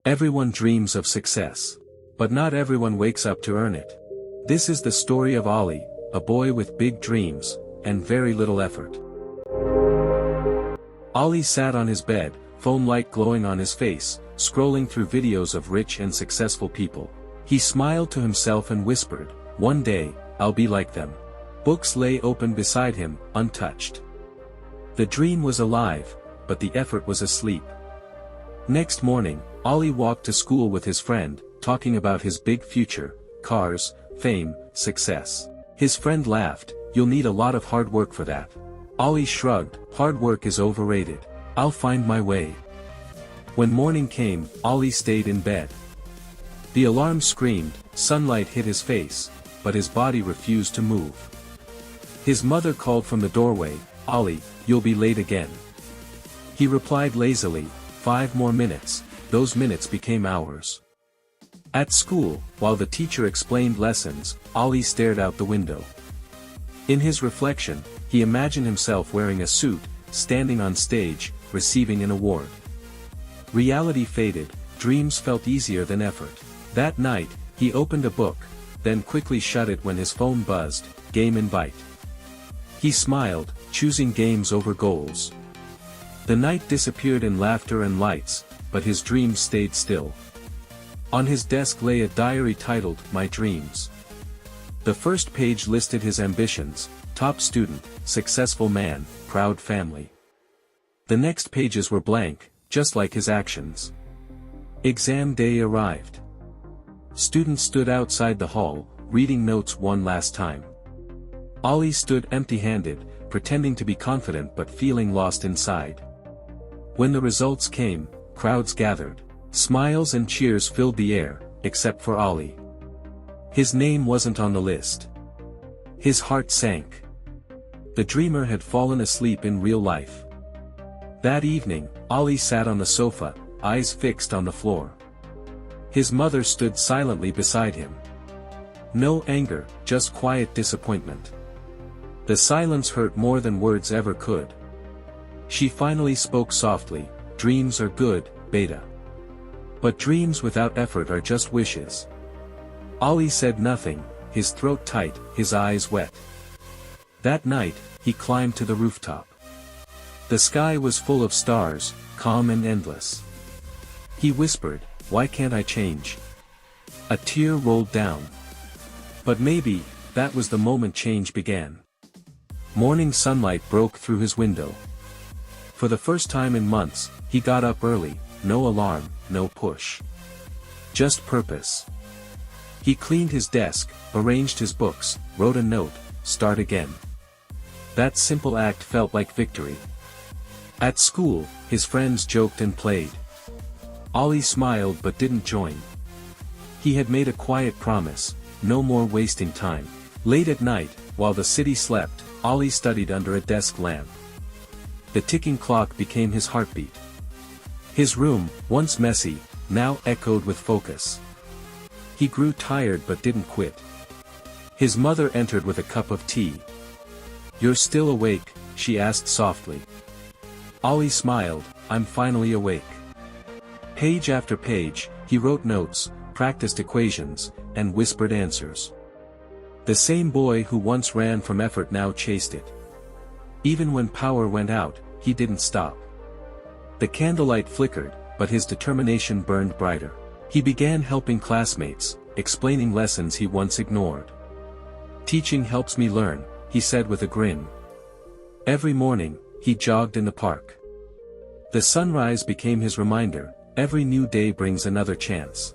Everyone dreams of success. But not everyone wakes up to earn it. This is the story of Ali, a boy with big dreams, and very little effort. Ali sat on his bed, phone light glowing on his face, scrolling through videos of rich and successful people. He smiled to himself and whispered, "One day, I'll be like them." Books lay open beside him, untouched. The dream was alive, but the effort was asleep. Next morning, Ali walked to school with his friend, talking about his big future, cars, fame, success. His friend laughed, "You'll need a lot of hard work for that." Ali shrugged, "Hard work is overrated. I'll find my way." When morning came, Ali stayed in bed. The alarm screamed, sunlight hit his face, but his body refused to move. His mother called from the doorway, "Ali, you'll be late again." He replied lazily, "5 more minutes." Those minutes became hours. At school, while the teacher explained lessons, Ali stared out the window. In his reflection, he imagined himself wearing a suit, standing on stage, receiving an award. Reality faded, dreams felt easier than effort. That night, he opened a book, then quickly shut it when his phone buzzed, game invite. He smiled, choosing games over goals. The night disappeared in laughter and lights, but his dreams stayed still. On his desk lay a diary titled, "My Dreams." The first page listed his ambitions: top student, successful man, proud family. The next pages were blank, just like his actions. Exam day arrived. Students stood outside the hall, reading notes one last time. Ali stood empty-handed, pretending to be confident but feeling lost inside. When the results came, crowds gathered. Smiles and cheers filled the air, except for Ali. His name wasn't on the list. His heart sank. The dreamer had fallen asleep in real life. That evening, Ali sat on the sofa, eyes fixed on the floor. His mother stood silently beside him. No anger, just quiet disappointment. The silence hurt more than words ever could. She finally spoke softly, "Dreams are good, beta. But dreams without effort are just wishes." Ali said nothing, his throat tight, his eyes wet. That night, he climbed to the rooftop. The sky was full of stars, calm and endless. He whispered, "Why can't I change?" A tear rolled down. But maybe, that was the moment change began. Morning sunlight broke through his window. For the first time in months, he got up early, no alarm, no push. Just purpose. He cleaned his desk, arranged his books, wrote a note, "Start again." That simple act felt like victory. At school, his friends joked and played. Ali smiled but didn't join. He had made a quiet promise, no more wasting time. Late at night, while the city slept, Ali studied under a desk lamp. The ticking clock became his heartbeat. His room, once messy, now echoed with focus. He grew tired but didn't quit. His mother entered with a cup of tea. "You're still awake?" she asked softly. Ali smiled, "I'm finally awake." Page after page, he wrote notes, practiced equations, and whispered answers. The same boy who once ran from effort now chased it. Even when power went out, he didn't stop. The candlelight flickered, but his determination burned brighter. He began helping classmates, explaining lessons he once ignored. "Teaching helps me learn," he said with a grin. Every morning, he jogged in the park. The sunrise became his reminder, every new day brings another chance.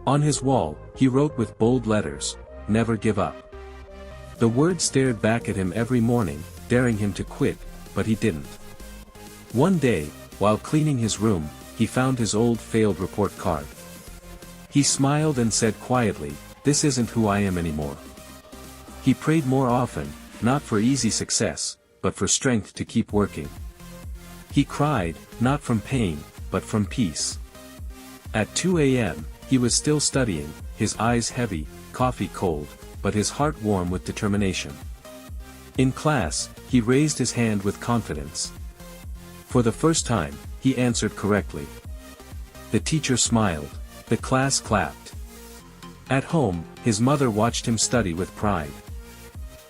On his wall, he wrote with bold letters, "Never give up." The word stared back at him every morning, daring him to quit, but he didn't. One day, while cleaning his room, he found his old failed report card. He smiled and said quietly, "This isn't who I am anymore." He prayed more often, not for easy success, but for strength to keep working. He cried, not from pain, but from peace. At 2 a.m., he was still studying, his eyes heavy, coffee cold, but his heart warm with determination. In class, he raised his hand with confidence. For the first time, he answered correctly. The teacher smiled. The class clapped. At home, his mother watched him study with pride.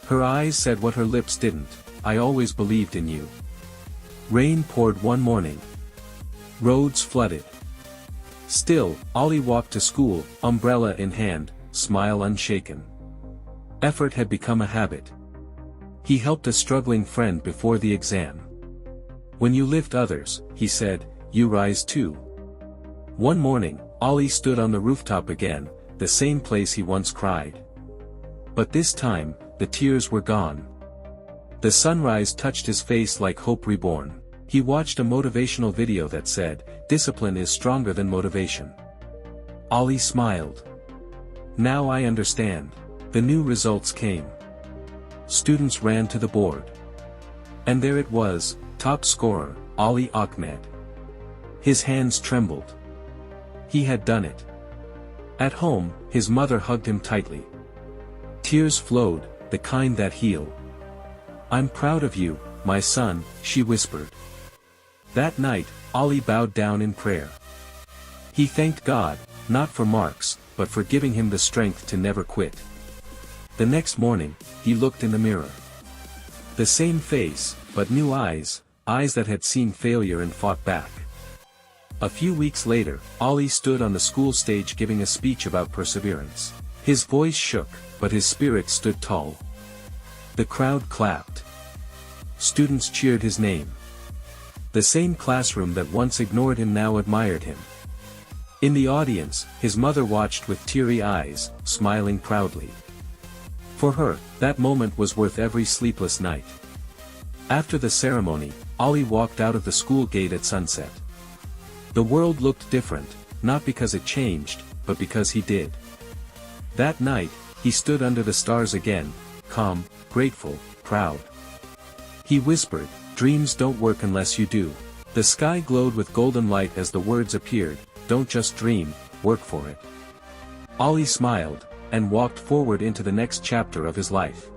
Her eyes said what her lips didn't: "I always believed in you." Rain poured one morning. Roads flooded. Still, Ollie walked to school, umbrella in hand, smile unshaken. Effort had become a habit. He helped a struggling friend before the exam. "When you lift others," he said, "you rise too." One morning, Ollie stood on the rooftop again, the same place he once cried. But this time, the tears were gone. The sunrise touched his face like hope reborn. He watched a motivational video that said, "Discipline is stronger than motivation." Ollie smiled. "Now I understand." The new results came. Students ran to the board. And there it was, top scorer, Ollie Ahmad. His hands trembled. He had done it. At home, his mother hugged him tightly. Tears flowed, the kind that heal. "I'm proud of you, my son," she whispered. That night, Ollie bowed down in prayer. He thanked God, not for marks, but for giving him the strength to never quit. The next morning, he looked in the mirror. The same face, but new eyes, eyes that had seen failure and fought back. A few weeks later, Ollie stood on the school stage giving a speech about perseverance. His voice shook, but his spirit stood tall. The crowd clapped. Students cheered his name. The same classroom that once ignored him now admired him. In the audience, his mother watched with teary eyes, smiling proudly. For her, that moment was worth every sleepless night. After the ceremony, Ollie walked out of the school gate at sunset. The world looked different, not because it changed, but because he did. That night, he stood under the stars again, calm, grateful, proud. He whispered, "Dreams don't work unless you do." The sky glowed with golden light as the words appeared, "Don't just dream, work for it." Ollie smiled, and walked forward into the next chapter of his life.